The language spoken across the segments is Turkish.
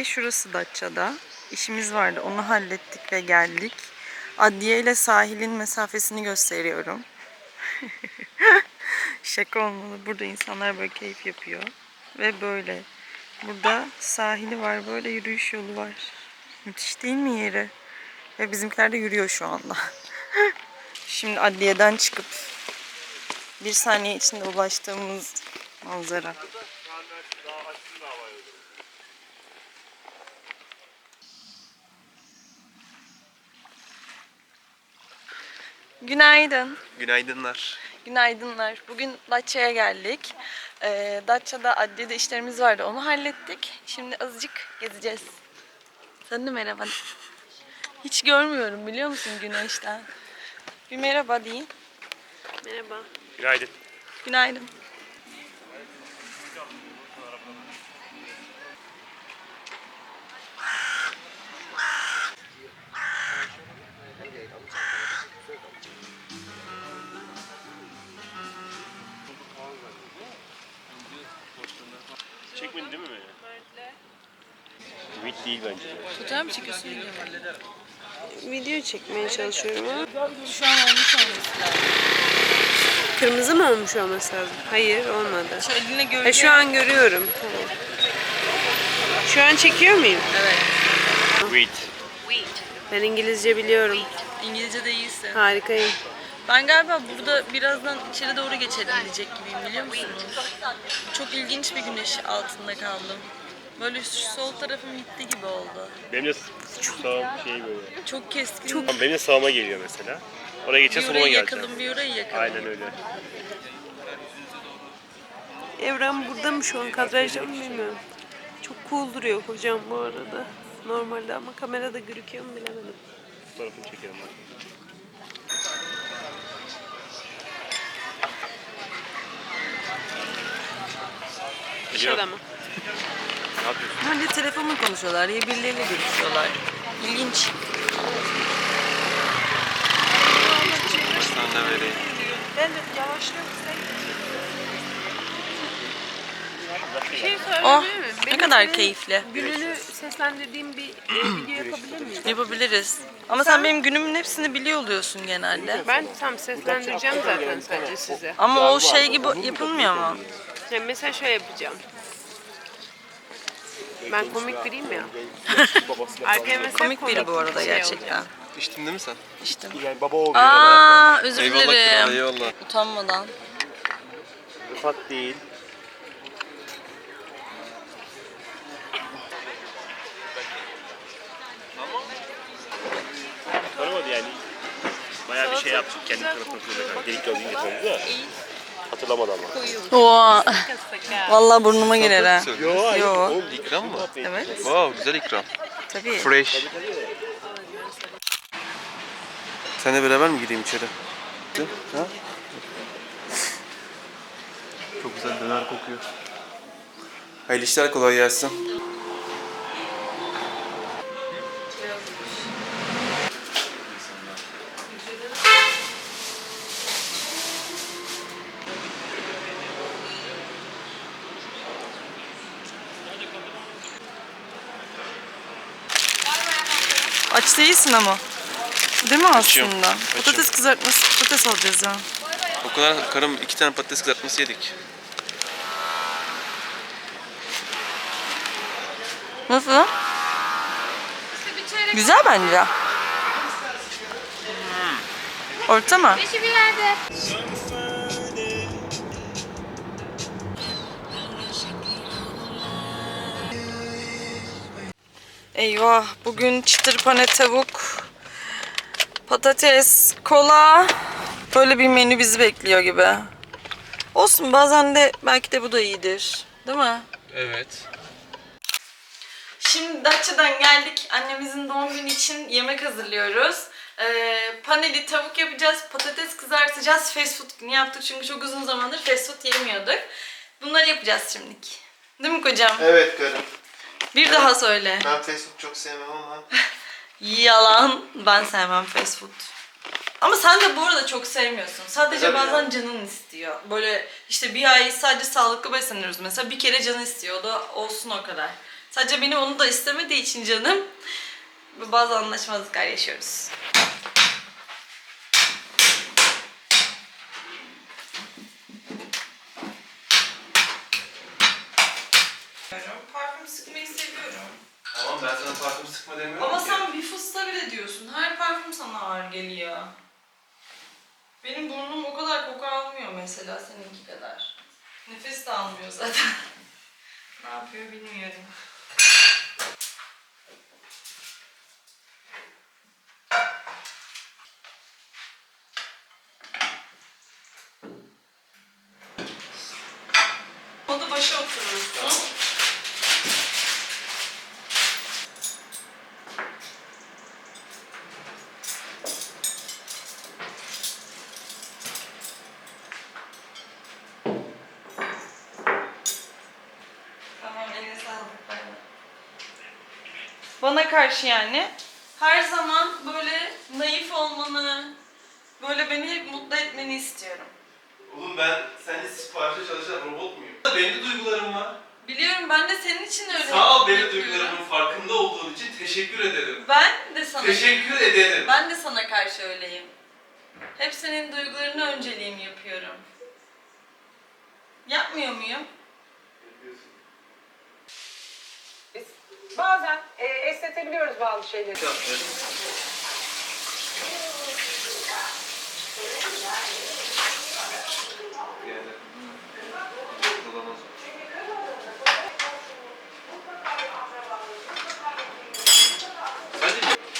şurası Datça'da. İşimiz vardı. Onu hallettik ve geldik. Adliye ile sahilin mesafesini gösteriyorum. Şaka olmalı. Burada insanlar böyle keyif yapıyor. Ve böyle. Burada sahili var. Böyle yürüyüş yolu var. Müthiş değil mi yeri? Ve bizimkiler de yürüyor şu anda. Şimdi adliyeden çıkıp bir saniye içinde ulaştığımız manzara. Günaydın. Günaydınlar. Günaydınlar. Bugün Datça'ya geldik. Datça'da adliyede işlerimiz vardı. Onu hallettik. Şimdi azıcık gezeceğiz. Sen de merhaba. Hiç görmüyorum biliyor musun güneşten? Bir merhaba deyin. Merhaba. Günaydın. Günaydın. Çekmedin değil mi beni? Ümit değil bence. Fotoğraf mı çekiyorsun? Video çekmeye çalışıyorum ama Şu an olmuş olması lazım. kırmızı mı olmuş olması lazım? Hayır, olmadı. Şu eline gölge. Şu an görüyorum. Tamam. Şu an çekiyor muyum? Evet. Wheat. Ben İngilizce biliyorum. İngilizce de iyisin. Harikayım. Ben galiba burada birazdan içeri doğru geçelim diyecek gibiyim biliyor musunuz? Çok ilginç bir güneş altında kaldım. Böyle şu sol tarafım gitti gibi oldu. Benim de sağım şey böyle. Çok keskin. Benim de sağıma geliyor mesela. Oraya Bir geçeceğiz, soluma orayı geleceğim. yakalım, bir orayı yakalım. Aynen öyle. Evren burada mı şu an? Kadrajda mı bilmiyorum. Çok cool duruyor hocam bu arada. Normalde ama kamerada gözüküyor mu bilemedim. Fotoğrafını çekelim ben. Dışarıda mı? Ne yapıyorsun? Hani telefonla konuşuyorlar ya birileriyle görüşüyorlar. İlginç. Sana vereyim. Ben de yavaşlıyorum. Bir şey Oh, söyleyebilir miyim? ne Benim kadar senin keyifli. Gününü seslendirdiğim bir video yapabilir miyim? Yapabiliriz. Ama sen benim günümün hepsini biliyor oluyorsun genelde. Ben tam seslendireceğim zaten sadece size. Ama o şey gibi yapılmıyor mu? Yani mesela şöyle yapacağım. Ben komik biriyim ya. Arkaya mesela Komik biri bu arada şey gerçekten. İçtin değil mi sen? İşte. Yani baba oluyor. Aa, özür Eyvallah kral, dilerim. eyvallah. Utanmadan. Rıfat değil. Tanımadı yani. Bayağı bir şey yaptık kendi tarafına. Delik gördüğün getirdi de. Hatırlamadı ama. Oo. Vallahi burnuma girer ha. Yo, Yo. oğlum İkram mı? Evet. Wow, güzel ikram. Tabii. Fresh. Seninle beraber mi gireyim içeri? Ha? Çok güzel döner kokuyor. Hayırlı işler, kolay gelsin. Aç değilsin ama. Değil mi Açıyorum, aslında? açıyorum. Patates kızartması, patates alacağız ya. O kadar karım 2 tane patates kızartması yedik. Nasıl? Güzel bence. Orta mı? Eyvah, bugün çıtır pane tavuk, patates, kola, böyle bir menü bizi bekliyor gibi. Olsun, bazen de belki de bu da iyidir. Değil mi? Evet. Şimdi Datça'dan geldik. Annemizin doğum günü için yemek hazırlıyoruz. Paneli tavuk yapacağız, patates kızartacağız. Fast food günü yaptık çünkü çok uzun zamandır fast food yemiyorduk. Bunları yapacağız şimdilik. Değil mi kocam? Evet karım. Bir daha söyle. Ben fast food çok sevmem ama. Yalan. Ben sevmem fast food. Ama sen de bu arada çok sevmiyorsun. Sadece Tabii bazen ya. canın istiyor. Böyle işte bir ay sadece sağlıklı besleniyoruz mesela. Bir kere canı istiyor. O da olsun o kadar. Sadece benim onu da istemediği için canım. Bazı anlaşmazlıklar yaşıyoruz. Parfüm sıkmayı seviyorum. Tamam ben sana parfüm sıkma demiyorum Ama ki. sen bir fıstığa bile diyorsun. Her parfüm sana ağır geliyor. Benim burnum o kadar koku almıyor mesela seninki kadar. Nefes de almıyor zaten. Ne yapıyor bilmiyorum. O da başa oturursun. Tamam, eline sağlık. Bay bay. Bana karşı yani her zaman böyle naif olmanı, böyle beni hep mutlu etmeni istiyorum. Oğlum ben senin siparişe çalışan robot muyum? Benim de duygularım var. Biliyorum, ben de senin için öyle Sağ ol benim yapıyorum. duygularımın farkında olduğun için teşekkür ederim. Ben de sana Teşekkür ederim. Ben de sana karşı öyleyim. Hep senin duygularını önceliğim yapıyorum. Yapmıyor muyum? Bazen esnetebiliyoruz bazı şeyleri.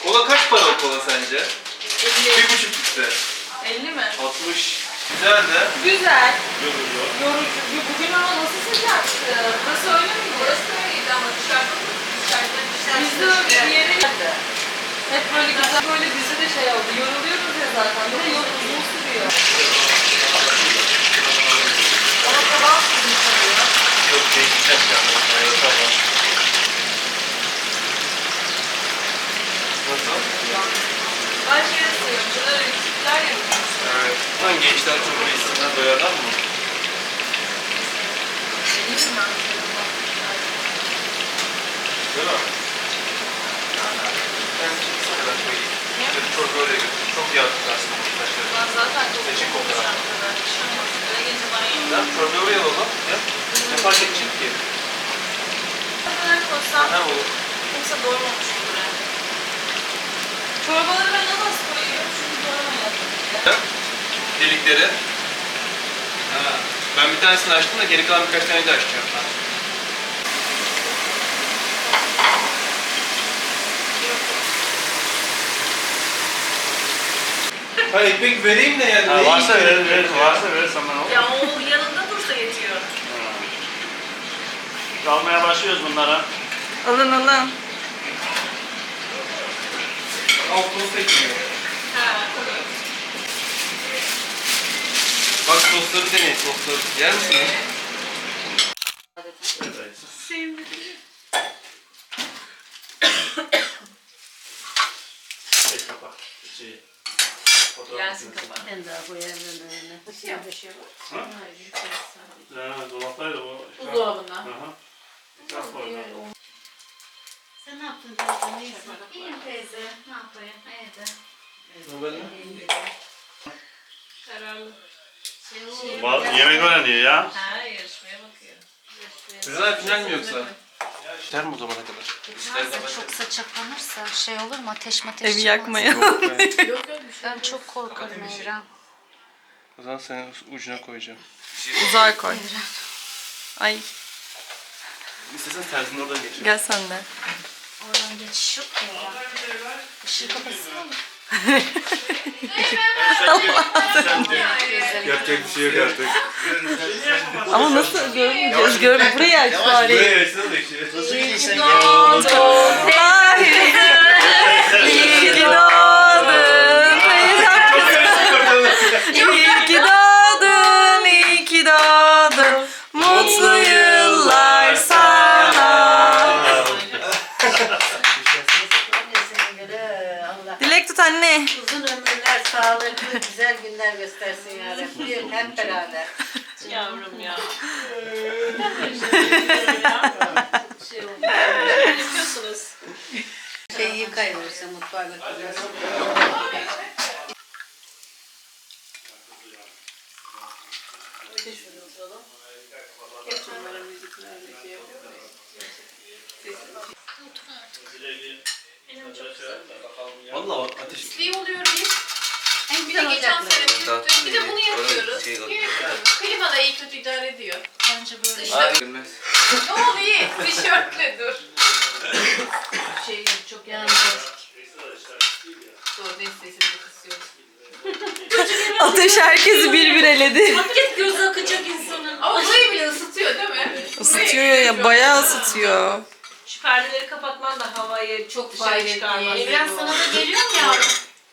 Kola kaç para o kola sence? 1,5 litre. 50 mi? 60. Güzel de. Güzel. Yorucu. Yorucu. Bugün ama nasıl sıcaktı? Burası öyle miydi? Burası öyleydi ama dışarıda bizde öyle bir yere geldi. Hep böyle güzel, böyle bize de şey oldu. Yoruluyoruz ya zaten. Bir de yol uzun sürüyor. Ama kadar uzun sürüyor. Çok değişik yaşlandı. Tamam. Nasıl? Ben şey istiyorum. Şöyle renkler yapıyorum. Evet. Lan gençler çok iyisinden doyarlar mı? Değil mi? Ben çıksana ben koyayım. Çok öyle götür. Çok yağdık aslında bu taşları. Ben zaten çok Seçik o kadar. kadar. Böyle gece banyo Lan çorba oraya alalım. Ya. Ne fark edecek ki? kadar koysam Ne olur? kimse doymamış olur yani. Çorbaları ben az koyuyorum çünkü doyamayadım. Delikleri. Ha. Ben bir tanesini açtım da geri kalan birkaç tane de açacağım. Ha ekmek vereyim de yani. Ha, ne varsa yiyeyim? verir, varsa verirsen ben olur. Ya o yanında dursa yetiyor. Almaya başlıyoruz bunlara. Alın alın. Altını seçmiyor. Ha. Bak sosları deneyin sosları. Yer misin? Tek kapak. Fotoğraf Gelsin makinesi. kapağı. Ben daha bu evden öyle. Dışarıda şey var. Ha? Hayır, yukarısı. Ha, dolaptaydı bu. Buzdolabında. Aha. İtiraf var orada. Sen ne yaptın teyze? İyisin. İyiyim teyze. Ne yapayım? Evde. Kararlı. Yemek öğreniyor ya. Ha, yarışmaya bakıyor. Güzel final mi yoksa? İster mi o zamana kadar? Çıkmazsa çok saçaklanırsa şey olur mu? Ateş mateş Evi çıkmaz. yakmayalım. Ben çok korkarım Evren. O zaman senin ucuna koyacağım. Uzağa koy. Ay, İstersen tersini oradan geçir. gel sen de. Oradan geçiş yok ki Evren. Işığı kapatsın olur. Yapacak bir şey yok artık. Ama nasıl görmeyeceğiz? Burayı aç bari. Buraya versene de içeri. Nasıl gidiyorsun? Hayır. İyi ki doğdun. İyi ki doğdun. İyi ki doğdun. Mutlu yıllar sana. Annesine göre Allah Dilek tut anne. uzun ömürler, sağlıklı, güzel günler göstersin ya Rabbi. Hep beraber. Yavrum ya. şey oldu. Yapıyorsunuz. Şeyi yıkayıverirse mutfağa götürüyorsun. Vallahi ateş. İyi oluyor bir. En Bir güzel de geçen olacak. sene büyüktü. Bir de bunu yapıyoruz. Klima da iyi kötü idare ediyor. Bence böyle. Dışta Bilmez. ne oluyor? İyi. Tişörtle dur. Şey çok yani. Doğru değil sesimizi kısıyoruz. Ateş herkesi bir eledi. Hep göz akacak insanın. Ama burayı bile ısıtıyor değil mi? Isıtıyor ya, bayağı ısıtıyor. Şu perdeleri kapatman da havayı çok dışarı faydalı. çıkarmaz. Evren sana da geliyor mu yavrum?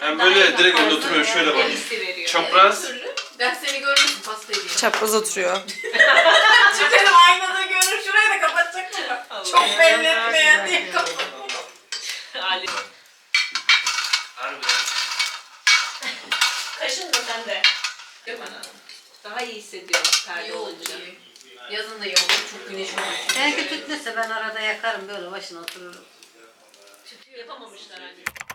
Ben böyle direkt önde oturuyorum şöyle bak. Hissi veriyor. Çapraz. Ben seni görmesin pasta edeyim. Çapraz oturuyor. Çıkarım aynada görür. Şurayı da kapatacak mı? Çok belli etmeyen diye kapat. Ali. Harbiden. Kaşın da sende. Değil mi? Daha iyi hissediyorum perde İyi oldu olunca. iyi. Yazın da iyi olur. Çok güneş olur. Belki tütmese ben arada yakarım böyle başına otururum. Yapamamışlar anne.